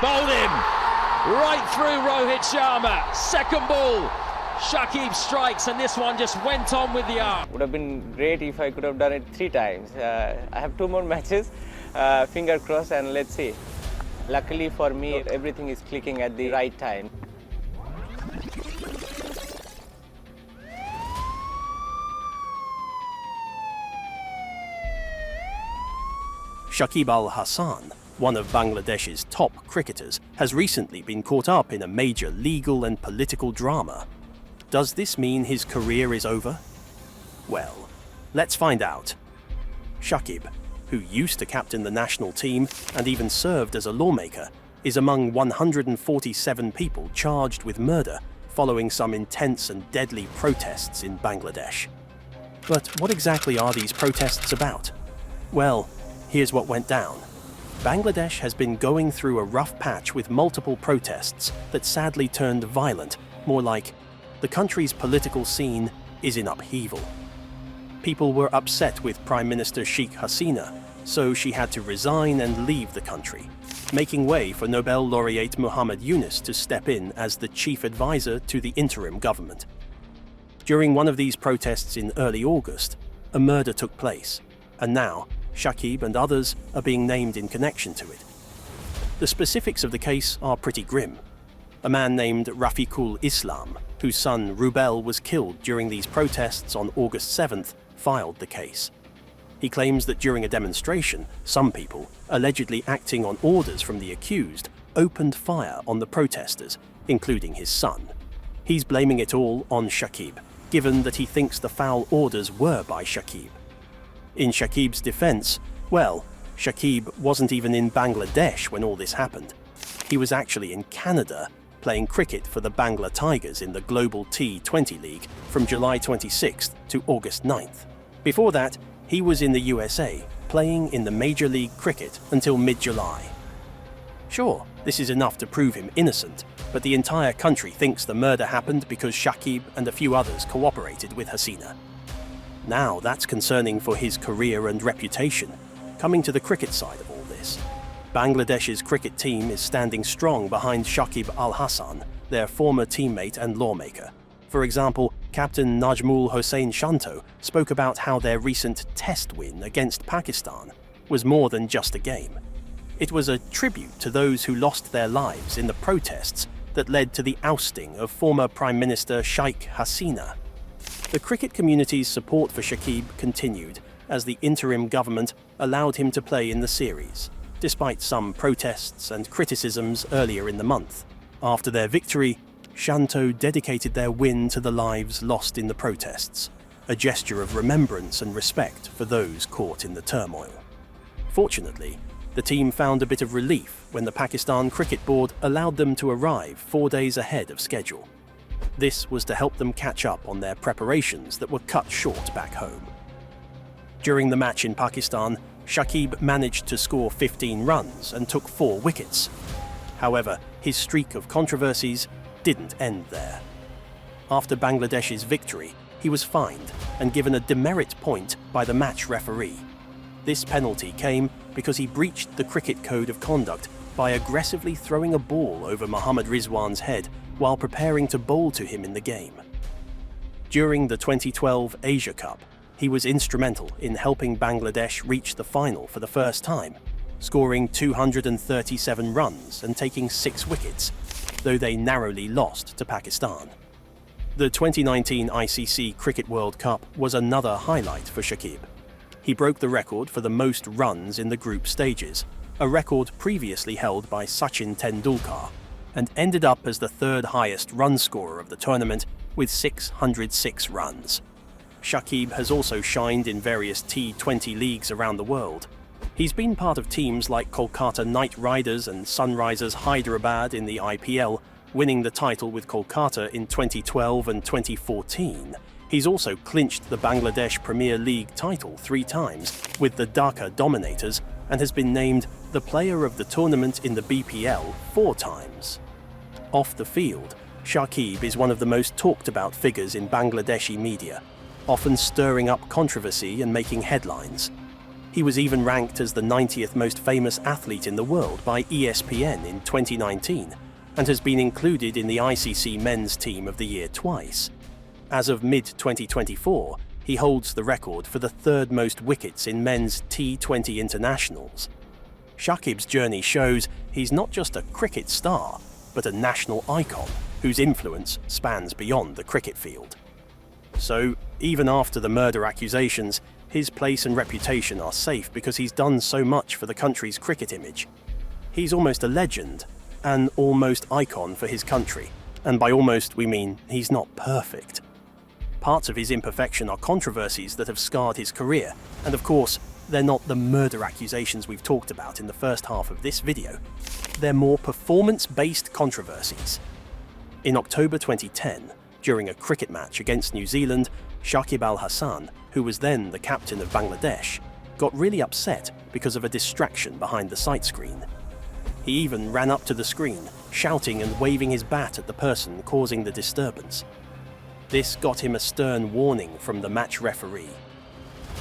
Bowled him right through Rohit Sharma. Second ball, Shakib strikes, and this one just went on with the arm. Would have been great if I could have done it 3 times. I have 2 more matches, finger crossed, and let's see. Luckily for me, everything is clicking at the right time. Shakib Al Hasan, one of Bangladesh's top cricketers, has recently been caught up in a major legal and political drama. Does this mean his career is over? Well, let's find out. Shakib, who used to captain the national team and even served as a lawmaker, is among 147 people charged with murder following some intense and deadly protests in Bangladesh. But what exactly are these protests about? Well, here's what went down. Bangladesh has been going through a rough patch with multiple protests that sadly turned violent, more like the country's political scene is in upheaval. People were upset with Prime Minister Sheikh Hasina, so she had to resign and leave the country, making way for Nobel laureate Muhammad Yunus to step in as the chief advisor to the interim government. During one of these protests in early August, a murder took place, and now Shakib and others are being named in connection to it. The specifics of the case are pretty grim. A man named Rafiqul Islam, whose son Rubel was killed during these protests on August 7th, filed the case. He claims that during a demonstration, some people, allegedly acting on orders from the accused, opened fire on the protesters, including his son. He's blaming it all on Shakib, given that he thinks the foul orders were by Shakib. In Shakib's defense, well, Shakib wasn't even in Bangladesh when all this happened. He was actually in Canada, playing cricket for the Bangla Tigers in the Global T20 League from July 26th to August 9th. Before that, he was in the USA, playing in the Major League Cricket until mid-July. Sure, this is enough to prove him innocent, but the entire country thinks the murder happened because Shakib and a few others cooperated with Hasina. Now that's concerning for his career and reputation. Coming to the cricket side of all this, Bangladesh's cricket team is standing strong behind Shakib Al Hasan, their former teammate and lawmaker. For example, Captain Najmul Hossain Shanto spoke about how their recent test win against Pakistan was more than just a game. It was a tribute to those who lost their lives in the protests that led to the ousting of former Prime Minister Sheikh Hasina. The cricket community's support for Shakib continued as the interim government allowed him to play in the series, despite some protests and criticisms earlier in the month. After their victory, Shanto dedicated their win to the lives lost in the protests, a gesture of remembrance and respect for those caught in the turmoil. Fortunately, the team found a bit of relief when the Pakistan Cricket Board allowed them to arrive 4 days ahead of schedule. This was to help them catch up on their preparations that were cut short back home. During the match in Pakistan, Shakib managed to score 15 runs and took 4 wickets. However, his streak of controversies didn't end there. After Bangladesh's victory, he was fined and given a demerit point by the match referee. This penalty came because he breached the cricket code of conduct by aggressively throwing a ball over Mohammad Rizwan's head while preparing to bowl to him in the game. During the 2012 Asia Cup, he was instrumental in helping Bangladesh reach the final for the first time, scoring 237 runs and taking 6 wickets, though they narrowly lost to Pakistan. The 2019 ICC Cricket World Cup was another highlight for Shakib. He broke the record for the most runs in the group stages, a record previously held by Sachin Tendulkar, and ended up as the 3rd highest run scorer of the tournament with 606 runs. Shakib has also shined in various T20 leagues around the world. He's been part of teams like Kolkata Knight Riders and Sunrisers Hyderabad in the IPL, winning the title with Kolkata in 2012 and 2014. He's also clinched the Bangladesh Premier League title 3 times with the Dhaka Dominators and has been named the player of the tournament in the BPL 4 times. Off the field, Shakib is one of the most talked about figures in Bangladeshi media, often stirring up controversy and making headlines. He was even ranked as the 90th most famous athlete in the world by ESPN in 2019 and has been included in the ICC Men's Team of the Year twice. As of mid-2024, he holds the record for the third most wickets in men's T20 internationals. Shakib's journey shows he's not just a cricket star, but a national icon whose influence spans beyond the cricket field. So, even after the murder accusations, his place and reputation are safe because he's done so much for the country's cricket image. He's almost a legend, an almost icon for his country, and by almost we mean he's not perfect. Parts of his imperfection are controversies that have scarred his career, and of course, they're not the murder accusations we've talked about in the first half of this video. They're more performance-based controversies. In October 2010, during a cricket match against New Zealand, Shakib Al Hasan, who was then the captain of Bangladesh, got really upset because of a distraction behind the sight screen. He even ran up to the screen, shouting and waving his bat at the person causing the disturbance. This got him a stern warning from the match referee.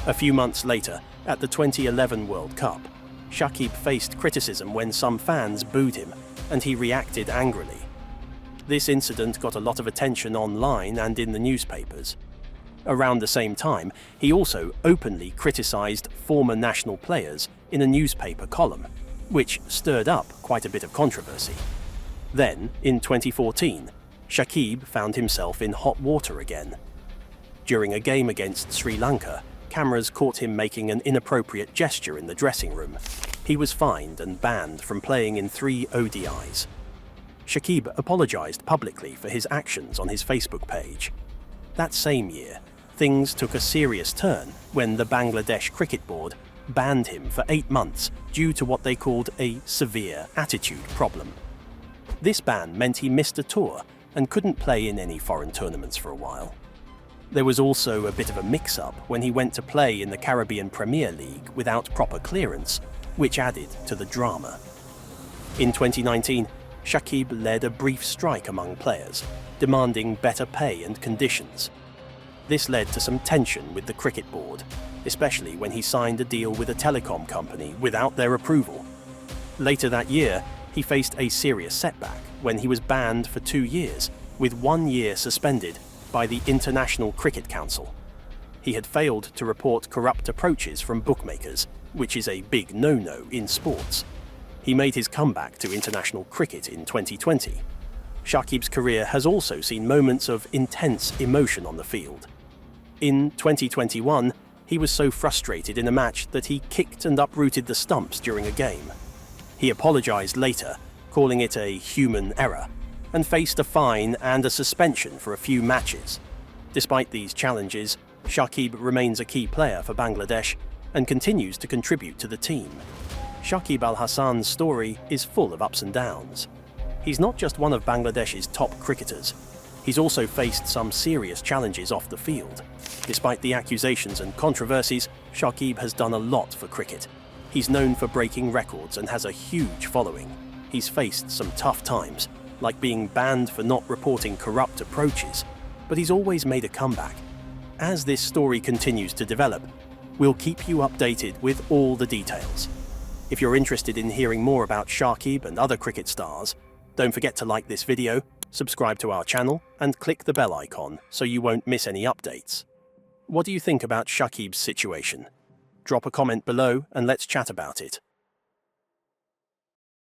A few months later, at the 2011 World Cup, Shakib faced criticism when some fans booed him, and he reacted angrily. This incident got a lot of attention online and in the newspapers. Around the same time, he also openly criticised former national players in a newspaper column, which stirred up quite a bit of controversy. Then, in 2014, Shakib found himself in hot water again. During a game against Sri Lanka, cameras caught him making an inappropriate gesture in the dressing room. He was fined and banned from playing in 3 ODIs. Shakib apologised publicly for his actions on his Facebook page. That same year, things took a serious turn when the Bangladesh Cricket Board banned him for 8 months due to what they called a severe attitude problem. This ban meant he missed a tour and couldn't play in any foreign tournaments for a while. There was also a bit of a mix-up when he went to play in the Caribbean Premier League without proper clearance, which added to the drama. In 2019, Shakib led a brief strike among players, demanding better pay and conditions. This led to some tension with the cricket board, especially when he signed a deal with a telecom company without their approval. Later that year, he faced a serious setback when he was banned for 2 years, with 1 year suspended by the International Cricket Council. He had failed to report corrupt approaches from bookmakers, which is a big no-no in sports. He made his comeback to international cricket in 2020. Shakib's career has also seen moments of intense emotion on the field. In 2021, he was so frustrated in a match that he kicked and uprooted the stumps during a game. He apologised later, calling it a human error, and faced a fine and a suspension for a few matches. Despite these challenges, Shakib remains a key player for Bangladesh and continues to contribute to the team. Shakib Al Hasan's story is full of ups and downs. He's not just one of Bangladesh's top cricketers. He's also faced some serious challenges off the field. Despite the accusations and controversies, Shakib has done a lot for cricket. He's known for breaking records and has a huge following. He's faced some tough times, like being banned for not reporting corrupt approaches, but he's always made a comeback. As this story continues to develop, we'll keep you updated with all the details. If you're interested in hearing more about Shakib and other cricket stars, don't forget to like this video, subscribe to our channel, and click the bell icon so you won't miss any updates. What do you think about Shakib's situation? Drop a comment below and let's chat about it.